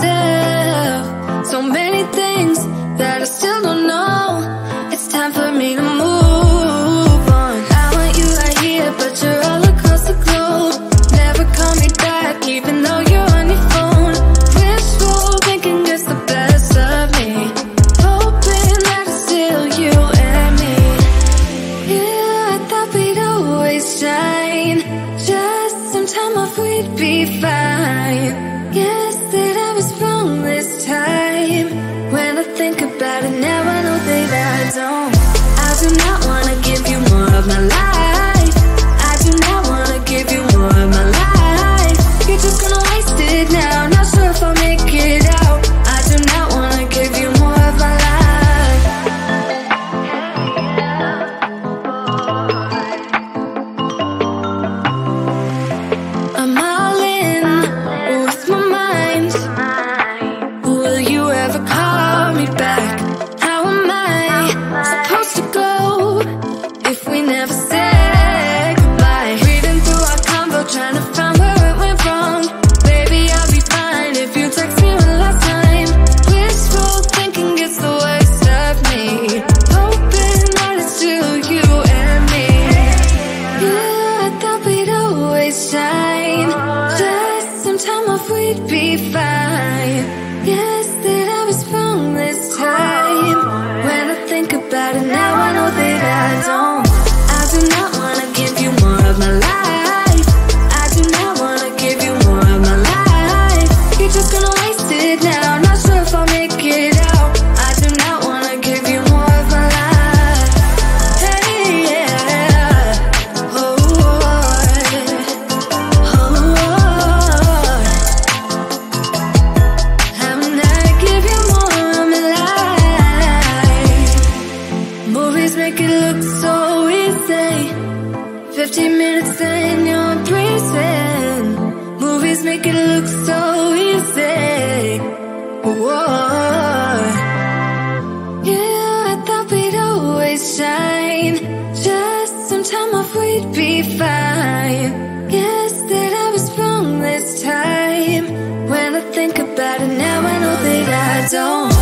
myself. So many things that I still don't know. It's time for me to move on. I want you right here, but you're all across the globe. Never call me back, even though you're on your phone. Wishful thinking gets the best of me, hoping that it's still you and me. Yeah, I thought we'd always shine, just some time off we'd be fine. Guess that I was wrong this time. When I think about it now, I know that I don't. I do not wanna give you more of my life. I do not wanna give you more of my life. You're just gonna waste it now, not sure if I'll make it out. I do not wanna give you more of my life. I'm all in with my mind. Will you ever call me back? How am I supposed to go if we never said goodbye? Reading through our convo, trying to find where it went wrong. Baby, I'll be fine if you text me one last time. Wishful thinking gets the worst of me, hoping that it's still you and me. Yeah, I thought we'd always shine, just some time off we'd be fine. Guess that I was wrong this time. When I think about it now, I know that I don't. I do not wanna give you more of my life. I do not wanna give you more of my life. You're just gonna waste it now, not sure if I'll make it out. I do not wanna give you more of my life. Hey, yeah. Oh, I'm not give you more of my life. Movies make it look so easy. 15 minutes and you're breezing. Movies make it look so easy. Whoa. Yeah, I thought we'd always shine, just some time off we'd be fine. Guess that I was wrong this time. When I think about it now, I know that I don't.